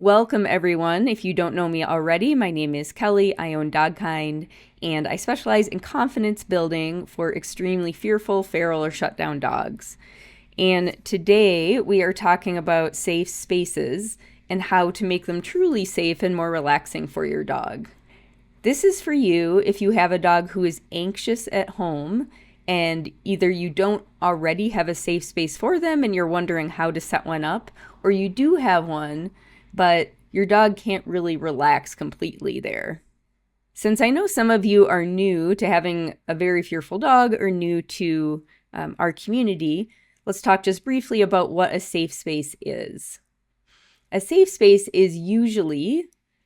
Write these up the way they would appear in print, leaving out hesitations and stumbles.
Welcome, everyone. If you don't know me already, my name is Kelly. I own Dogkind, and I specialize in confidence building for extremely fearful, feral, or shut down dogs. And today we are talking about safe spaces and how to make them truly safe and more relaxing for your dog. This is for you if you have a dog who is anxious at home and either you don't already have a safe space for them and you're wondering how to set one up, or you do have one, but your dog can't really relax completely there. Since I know some of you are new to having a very fearful dog or new to our community, let's talk just briefly about what a safe space is. A safe space is usually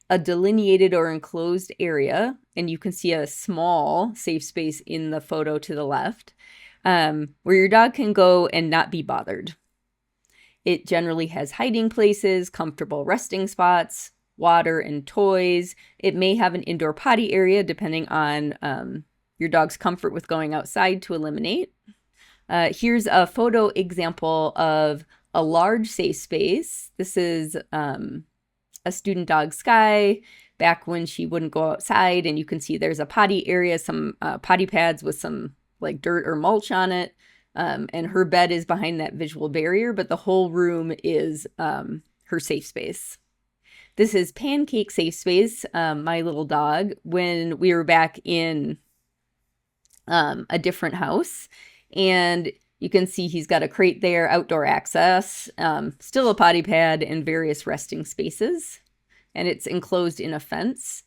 a delineated or enclosed area, and you can see a small safe space in the photo to the left, where your dog can go and not be bothered. It generally has hiding places, comfortable resting spots, water and toys. It may have an indoor potty area depending on your dog's comfort with going outside to eliminate. Here's a photo example of a large safe space. This is a student dog, Sky, back when she wouldn't go outside, and you can see there's a potty area, some potty pads with some like dirt or mulch on it, and her bed is behind that visual barrier, but the whole room is her safe space. This is Pancake Safe Space, my little dog, when we were back in a different house, and you can see he's got a crate there, outdoor access, still a potty pad, and various resting spaces. And it's enclosed in a fence.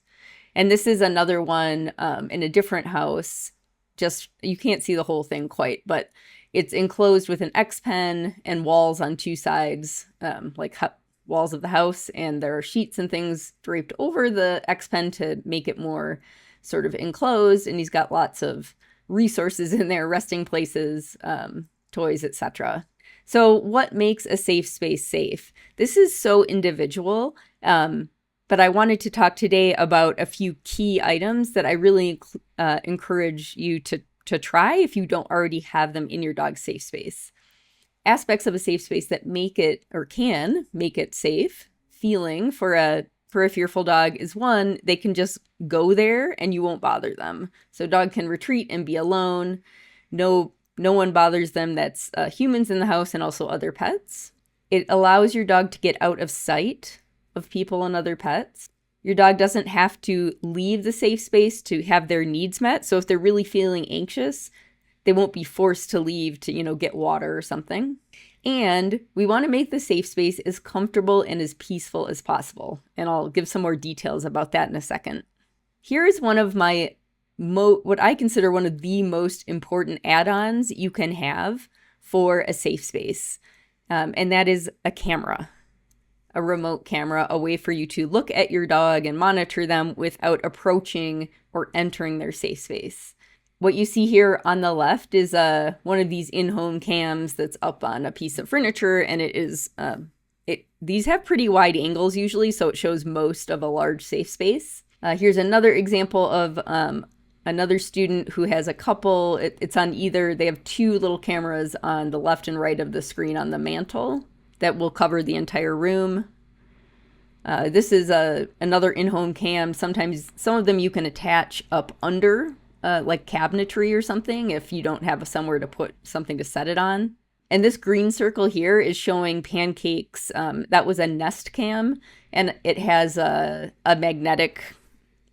And this is another one in a different house. Just, you can't see the whole thing quite, but it's enclosed with an X-pen and walls on two sides, like walls of the house. And there are sheets and things draped over the X-pen to make it more sort of enclosed. And he's got lots of resources in there, resting places, toys, etc. So what makes a safe space safe? This is so individual, but I wanted to talk today about a few key items that I really encourage you to try if you don't already have them in your dog's safe space. Aspects of a safe space that make it or can make it safe feeling for a fearful dog is one, they can just go there and you won't bother them. So dog can retreat and be alone. No one bothers them that's humans in the house and also other pets. It allows your dog to get out of sight of people and other pets. Your dog doesn't have to leave the safe space to have their needs met. So if they're really feeling anxious, they won't be forced to leave to, get water or something. And we want to make the safe space as comfortable and as peaceful as possible. And I'll give some more details about that in a second. Here is one of my what I consider one of the most important add-ons you can have for a safe space. And that is a camera, a remote camera, a way for you to look at your dog and monitor them without approaching or entering their safe space. What you see here on the left is one of these in-home cams that's up on a piece of furniture, and it is these have pretty wide angles usually, so it shows most of a large safe space. Here's another example of another student who has a couple. It's on either, they have two little cameras on the left and right of the screen on the mantle that will cover the entire room. This is another in-home cam. Sometimes some of them you can attach up under like cabinetry or something if you don't have somewhere to put something to set it on. And this green circle here is showing Pancake's, that was a Nest Cam, and it has a magnetic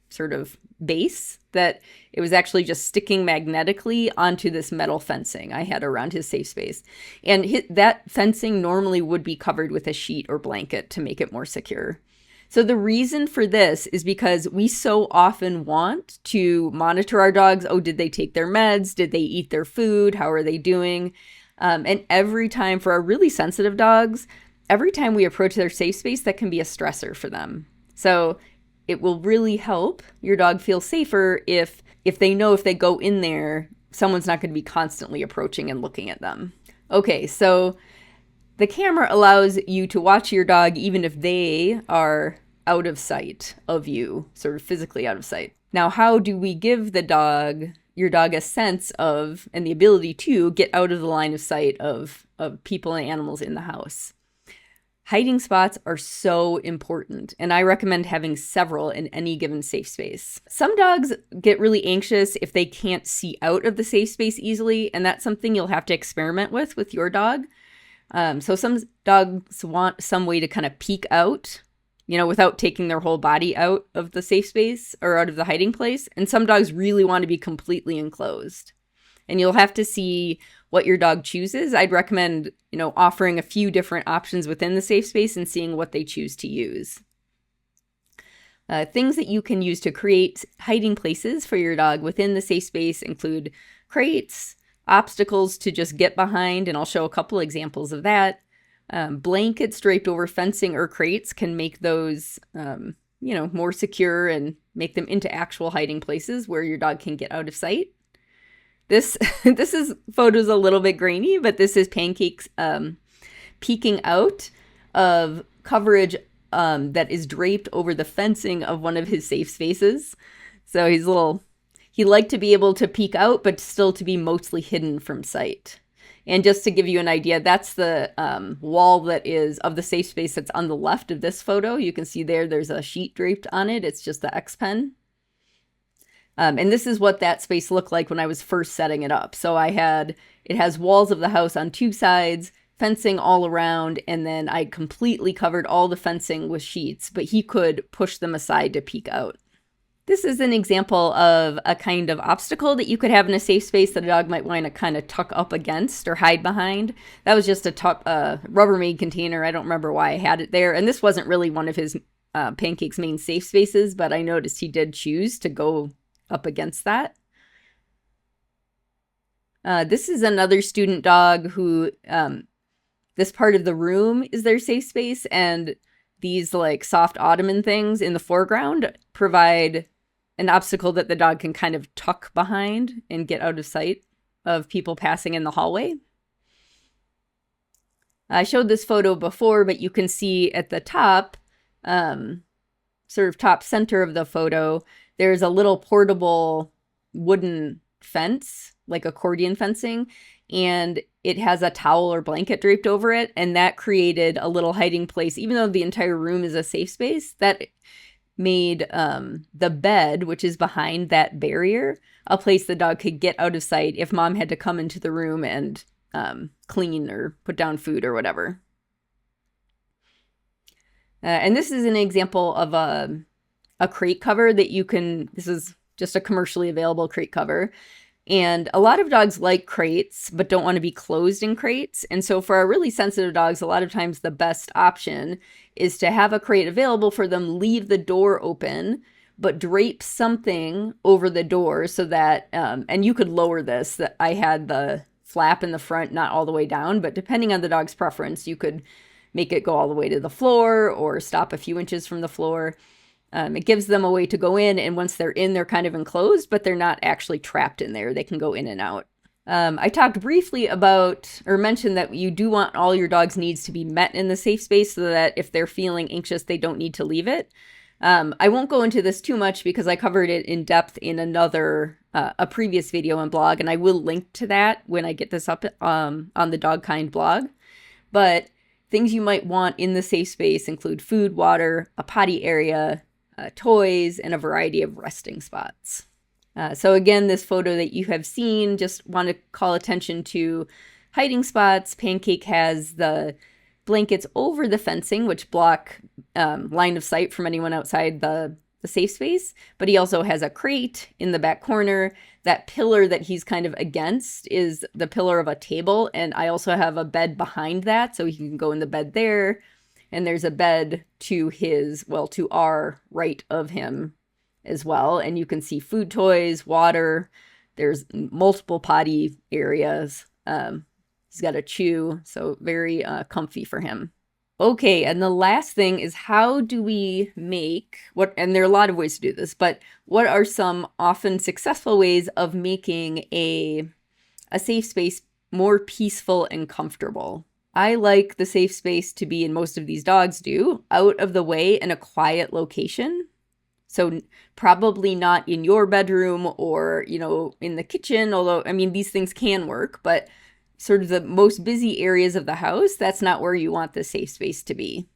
sort of base that it was actually just sticking magnetically onto this metal fencing I had around his safe space. And that fencing normally would be covered with a sheet or blanket to make it more secure. So the reason for this is because we so often want to monitor our dogs. Oh, did they take their meds? Did they eat their food? How are they doing? And every time for our really sensitive dogs, every time we approach their safe space, that can be a stressor for them. So it will really help your dog feel safer if they know if they go in there, someone's not going to be constantly approaching and looking at them. Okay, so the camera allows you to watch your dog even if they are out of sight of you, sort of physically out of sight. Now, how do we give your dog a sense of and the ability to get out of the line of sight of people and animals in the house? Hiding spots are so important, and I recommend having several in any given safe space. Some dogs get really anxious if they can't see out of the safe space easily, and that's something you'll have to experiment with your dog. So some dogs want some way to kind of peek out, without taking their whole body out of the safe space or out of the hiding place. And some dogs really want to be completely enclosed. And you'll have to see what your dog chooses. I'd recommend, offering a few different options within the safe space and seeing what they choose to use. Things that you can use to create hiding places for your dog within the safe space include crates, obstacles to just get behind, and I'll show a couple examples of that. Blankets draped over fencing or crates can make those, more secure and make them into actual hiding places where your dog can get out of sight. This photo's a little bit grainy, but this is Pancake's peeking out of coverage that is draped over the fencing of one of his safe spaces. So he liked to be able to peek out, but still to be mostly hidden from sight. And just to give you an idea, that's the wall that is of the safe space that's on the left of this photo. You can see there's a sheet draped on it. It's just the X-Pen. And this is what that space looked like when I was first setting it up. So it has walls of the house on two sides, fencing all around, and then I completely covered all the fencing with sheets, but he could push them aside to peek out. This is an example of a kind of obstacle that you could have in a safe space that a dog might want to kind of tuck up against or hide behind. That was just a Rubbermaid container. I don't remember why I had it there. And this wasn't really one of his Pancake's main safe spaces, but I noticed he did choose to go up against that. This is another student dog who, this part of the room is their safe space, and these like soft ottoman things in the foreground provide an obstacle that the dog can kind of tuck behind and get out of sight of people passing in the hallway. I showed this photo before, but you can see at the top, sort of top center of the photo, there's a little portable wooden fence, like accordion fencing, and it has a towel or blanket draped over it, and that created a little hiding place. Even though the entire room is a safe space, that made the bed, which is behind that barrier, a place the dog could get out of sight if mom had to come into the room and clean or put down food or whatever. And this is an example of a crate cover that this is just a commercially available crate cover. And a lot of dogs like crates, but don't want to be closed in crates. And so for our really sensitive dogs, a lot of times the best option is to have a crate available for them, leave the door open, but drape something over the door so that, and you could lower this, that I had the flap in the front, not all the way down, but depending on the dog's preference, you could make it go all the way to the floor or stop a few inches from the floor. It gives them a way to go in, and once they're in, they're kind of enclosed, but they're not actually trapped in there. They can go in and out. I talked briefly about, or mentioned that you do want all your dog's needs to be met in the safe space so that if they're feeling anxious, they don't need to leave it. I won't go into this too much because I covered it in depth in a previous video and blog, and I will link to that when I get this up on the Dogkind blog. But things you might want in the safe space include food, water, a potty area, toys, and a variety of resting spots. So again, this photo that you have seen, just want to call attention to hiding spots. Pancake has the blankets over the fencing, which block line of sight from anyone outside the safe space, but he also has a crate in the back corner. That pillar that he's kind of against is the pillar of a table, and I also have a bed behind that, so he can go in the bed there. And there's a bed to our right of him as well. And you can see food toys, water. There's multiple potty areas. He's got a chew, so very comfy for him. Okay, and the last thing is, how do we make and there are a lot of ways to do this, but what are some often successful ways of making a safe space more peaceful and comfortable? I like the safe space to be, and most of these dogs do, out of the way in a quiet location. So probably not in your bedroom or, in the kitchen, although, these things can work, but sort of the most busy areas of the house, that's not where you want the safe space to be.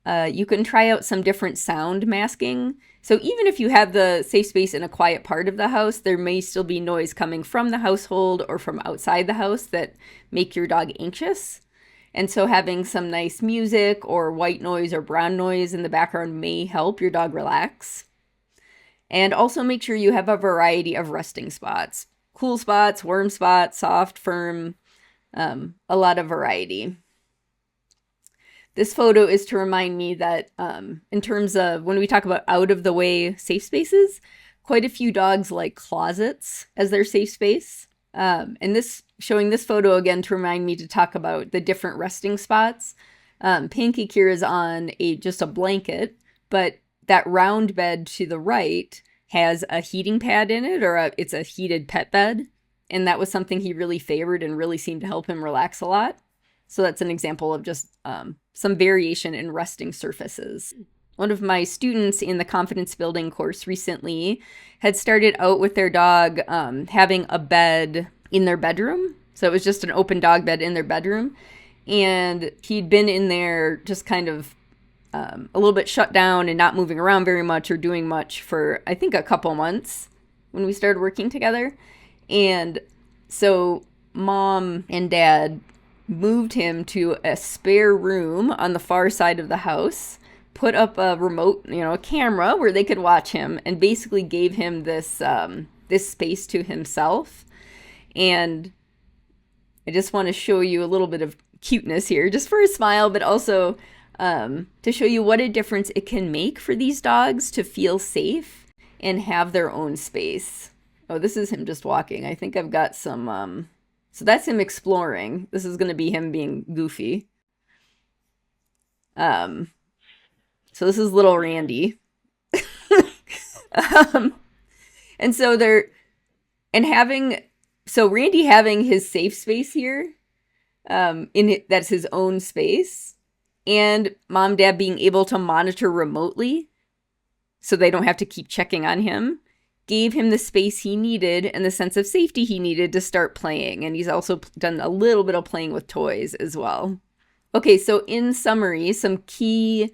You can try out some different sound masking. So even if you have the safe space in a quiet part of the house, there may still be noise coming from the household or from outside the house that make your dog anxious. And so having some nice music or white noise or brown noise in the background may help your dog relax. And also make sure you have a variety of resting spots. Cool spots, warm spots, soft, firm, a lot of variety. This photo is to remind me that in terms of when we talk about out of the way safe spaces, quite a few dogs like closets as their safe space. And this showing this photo again to remind me to talk about the different resting spots. Pancake here is on just a blanket, but that round bed to the right has a heating pad in it, or it's a heated pet bed. And that was something he really favored and really seemed to help him relax a lot. So that's an example of just some variation in resting surfaces. One of my students in the confidence building course recently had started out with their dog having a bed in their bedroom. So it was just an open dog bed in their bedroom. And he'd been in there just kind of a little bit shut down and not moving around very much or doing much for, I think, a couple months when we started working together. And so mom and dad moved him to a spare room on the far side of the house, put up a remote, a camera where they could watch him, and basically gave him this space to himself. And I just want to show you a little bit of cuteness here, just for a smile, but also to show you what a difference it can make for these dogs to feel safe and have their own space. Oh, this is him just walking. I think I've got some... So that's him exploring. This is going to be him being goofy. So this is little Randy. And so Randy having his safe space here, that's his own space, and mom, dad being able to monitor remotely so they don't have to keep checking on him, gave him the space he needed and the sense of safety he needed to start playing. And he's also done a little bit of playing with toys as well. Okay, so in summary, some key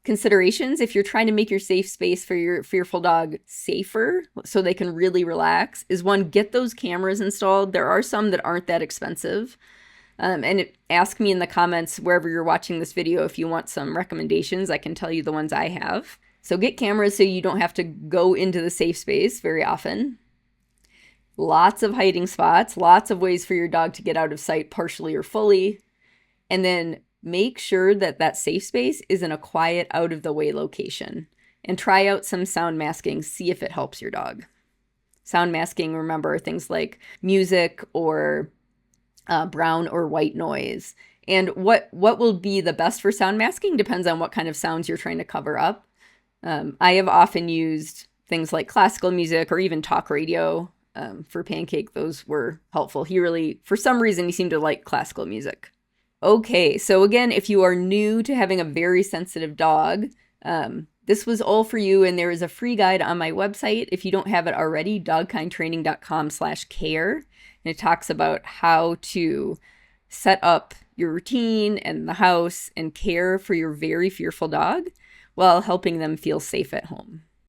considerations if you're trying to make your safe space for your fearful dog safer so they can really relax is one, get those cameras installed. There are some that aren't that expensive. Ask me in the comments wherever you're watching this video if you want some recommendations. I can tell you the ones I have. So get cameras so you don't have to go into the safe space very often. Lots of hiding spots, lots of ways for your dog to get out of sight partially or fully. And then make sure that that safe space is in a quiet, out-of-the-way location. And try out some sound masking, see if it helps your dog. Sound masking, remember, things like music or brown or white noise. And what will be the best for sound masking depends on what kind of sounds you're trying to cover up. I have often used things like classical music or even talk radio for Pancake. Those were helpful. For some reason, he seemed to like classical music. Okay, so again, if you are new to having a very sensitive dog, this was all for you, and there is a free guide on my website. If you don't have it already, dogkindtraining.com/care, and it talks about how to set up your routine and the house and care for your very fearful dog while helping them feel safe at home.